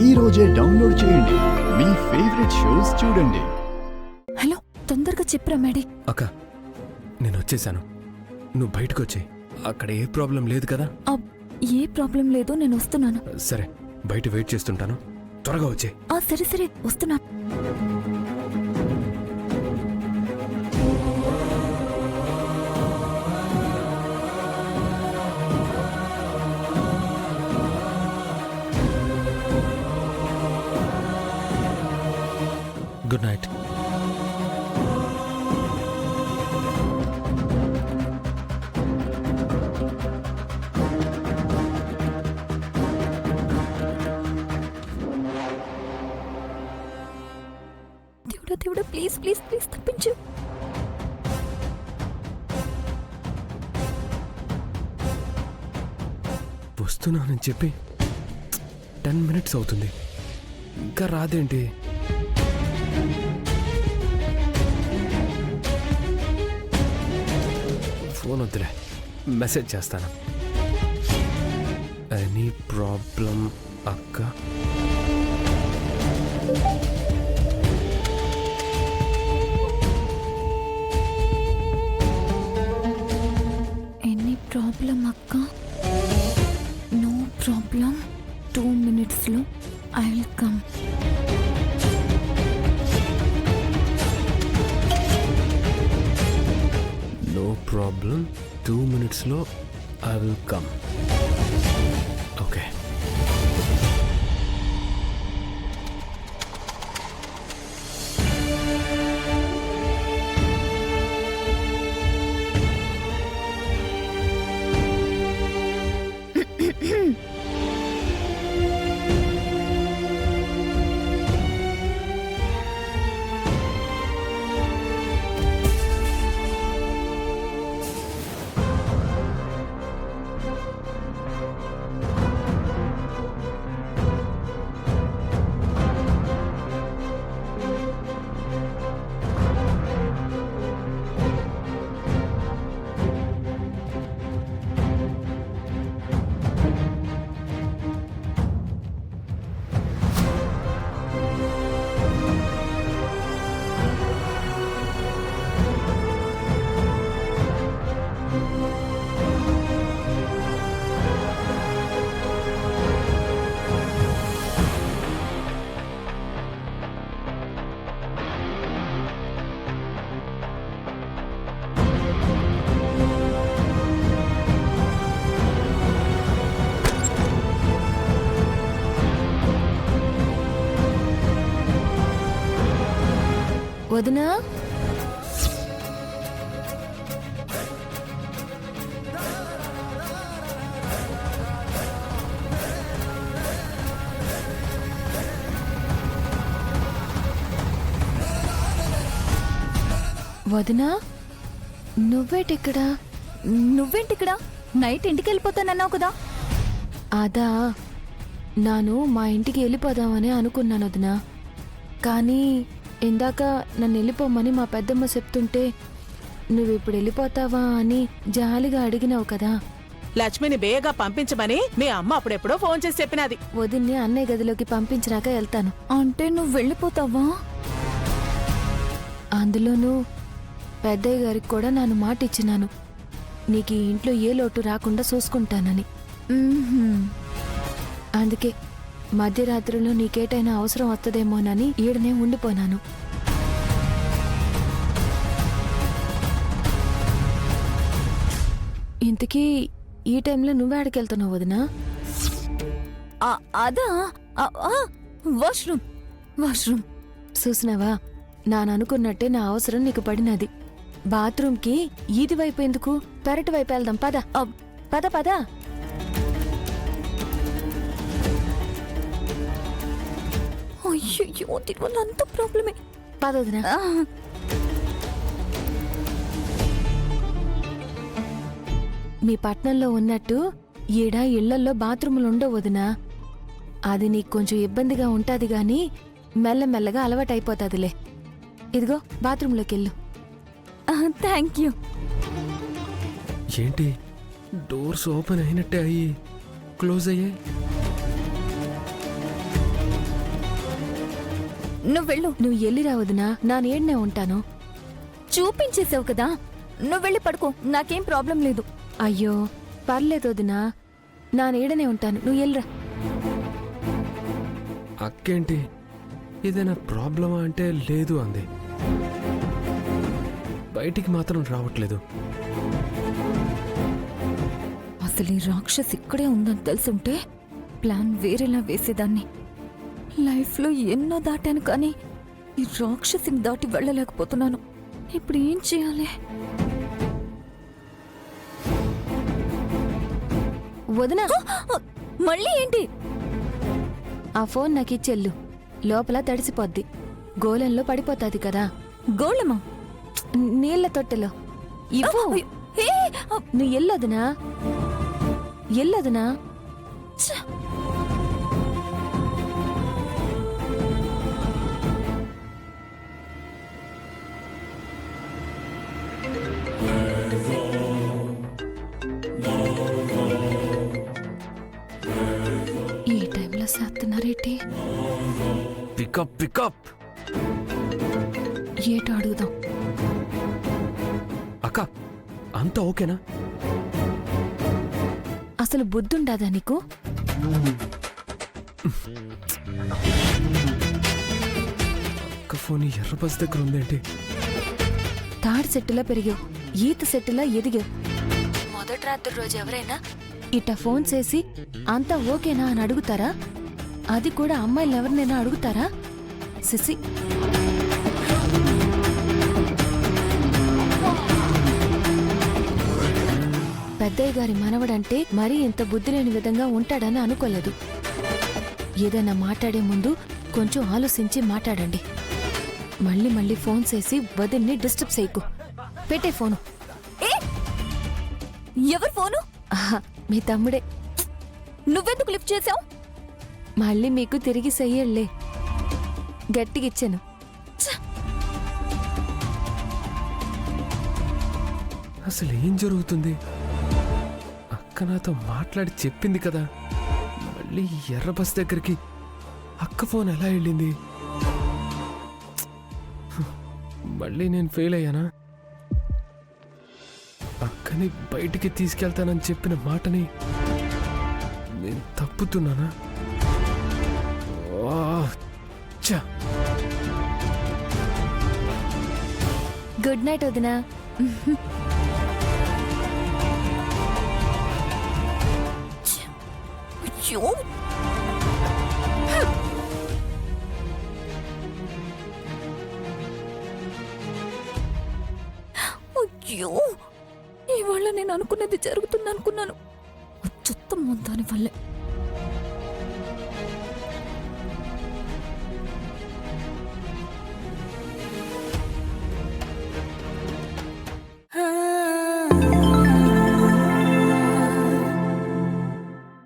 ఈ రోజే డౌన్లోడ్ చేయండి. మీ ఫేవరెట్ షోస్ చూడండి. హలో, తొందరగా చెప్పరా మేడీ. అక్క, నేను వచ్చేసాను. నువ్వు బయటకు వచ్చేయి. అక్కడ ఏ ప్రాబ్లం లేదు కదా? ఏ ప్రాబ్లం లేదు, నేను వస్తున్నాను. సరే, బయట వెయిట్ చేస్తుంటాను. త్వరగా వచ్చే. సరే సరే, వస్తున్నా. Good night. దేవుడా దేవుడా, ప్లీజ్ ప్లీజ్ ప్లీజ్ తప్పించు. వస్తున్నానని చెప్పి 10 minutes అవుతుంది, ఇంకా రాదేంటి? ఫోన్ వద్దులే, మెసేజ్ చేస్తాను. ఎనీ ప్రాబ్లం అక్క? ఎనీ ప్రాబ్లం అక్క? నో ప్రాబ్లం, 2 minutes లో I will come. No problem, 2 minutes లో ఐ విల్ కమ్. ఓకే. వదినా, వదినా, నువ్వేంటిక్కడ? నైట్ ఇంటికి వెళ్ళిపోతానన్నావు కదా? అదా, నాను మా ఇంటికి వెళ్ళిపోదామని అనుకున్నాను వదినా. కానీ ఇందాక నన్ను వెళ్ళిపోమని మా పెద్దమ్మ చెప్తుంటే నువ్వు ఇప్పుడు వెళ్ళిపోతావా అని జాలిగా అడిగినావు కదా. లక్ష్మిని బేగా పంపించమని మీ అమ్మ అప్పుడెప్పుడో ఫోన్ చేసి చెప్పినది. వదిన్ని అన్నయ్య గదిలోకి పంపించినాక వెళ్తాను. అంటే నువ్వు వెళ్ళిపోతావా? అందులోనూ పెద్దయ్య గారికి కూడా నేను మాట ఇచ్చినాను, నీకు ఈ ఇంట్లో ఏ లోటు రాకుండా చూసుకుంటానని. అందుకే మధ్యరాత్రిలో నీకేటైనా అవసరం వస్తుందేమోనని ఈడనే ఉండిపోనాను. ఇంతకీ ఈ టైంలో నువ్వేడికెళ్తున్నావు వదినా? అదా, వాష్రూమ్ చూసినావా? నాననుకున్నట్టే నా అవసరం నీకు పడినది. బాత్రూంకి ఈది వైపు ఎందుకు, పెరటి వైపు వెళ్దాం పద. పద పద. అయ్యో, దీనివల్ల అంత ప్రాబ్లమే. పదొదినా. మీ పట్నంలో ఉన్నట్టు ఈడ ఇళ్లల్లో బాత్రూములు ఉండవు వదినా. అది నీకు కొంచెం ఇబ్బందిగా ఉంటాది గాని మెల్లమెల్లగా అలవాటైపోతాదిలే. ఇదిగో బాత్రూంలోకి వెళ్ళు. Thank you. ఏంటి డోర్స్ ఓపెన్ అయినట్టే అయ్యి క్లోజ్ అయ్యాయి? నువ్వు వెళ్ళు. నువ్వు ఎల్లిరా వదినా, నా నీడనే ఉంటాను. చూపించేసావు కదా, నువ్వు వెళ్ళి పడుకో, నాకేం ప్రాబ్లం లేదు. అయ్యో పర్లేదు వదినా, నా నీడనే ఉంటాను, నువ్వు ఎల్లిరా. అక్కేంటి ఏదైనా ప్రాబ్లమా అంటే లేదు అంది. బయటికి మాత్రం రావట్లేదు. అసలు ఈ రాక్షస్ ఇక్కడే ఉందని తెలుసుంటే ప్లాన్ వేరేలా వేసేదాన్ని. లైఫ్లో ఎన్నో దాటాను కానీ ఈ రాక్షసిని దాటి వెళ్ళలేకపోతున్నాను. ఇప్పుడు ఏం చేయాలి? వదినా, మళ్ళీ ఏంటి? ఆ ఫోన్ నాకు ఇచ్చెళ్ళు, లోపల తడిసిపోద్ది, గోళంలో పడిపోతాది కదా. గోళమా? నీళ్ల తొట్టెలో ఇవ్వు. హే, నువ్వు ఎల్లొదినా, ఎల్లొదినా. ఛ! ఈ టైంలో చేస్తున్నారేంటి? Pickup pickup. ఏటో అడుగుదాం. అక్క అంతా ఓకేనా? అసలు బుద్ధుండాదా నీకు? అక్క ఫోన్ ఎర్ర బస్ దగ్గర ఉందేంటి? తాడి సెట్టులా పెరిగావు, ఈత సెట్టులా ఎదిగావు. మొదటి రాత్రి రోజు ఎవరైనా ఇట్ట ఫోన్ చేసి అంతా ఓకేనా అని అడుగుతారా? అది కూడా అమ్మాయిలు ఎవరినైనా అడుగుతారా? సిసి, పెద్దయ్య గారి మనవడంటే మరీ ఇంత బుద్ధి లేని విధంగా ఉంటాడని అనుకోలేదు. ఏదైనా మాట్లాడే ముందు కొంచెం ఆలోచించి మాట్లాడండి. మళ్ళీ మళ్ళీ ఫోన్ చేసి వదిన్ని డిస్టర్బ్ చేయకు. పెట్టే ఫోను. ఏ, ఎవరు ఫోను? ఆహా, మీ తమ్ముడే. నువ్వెందుకు లిఫ్ట్ చేసావు? మళ్ళీ మీకు తిరిగి చెయ్యళ్లే, గట్టిగిచ్చాను. అసలు ఏం జరుగుతుంది? అక్క నాతో మాట్లాడి చెప్పింది కదా, మళ్ళీ ఎర్ర బస్ దగ్గరికి అక్క ఫోన్ ఎలా వెళ్ళింది? మళ్ళీ నేను ఫెయిల్ అయ్యానా? అక్కని బయటికి తీసుకెళ్తానని చెప్పిన మాటని నేను తప్పుతున్నానా? ఛ! గుడ్ నైట్ వదినా. అయ్యో, అయ్యో, ఇవాళ నేను అనుకున్నది జరుగుతుంది అనుకున్నాను. చెత్త దాని వల్లే.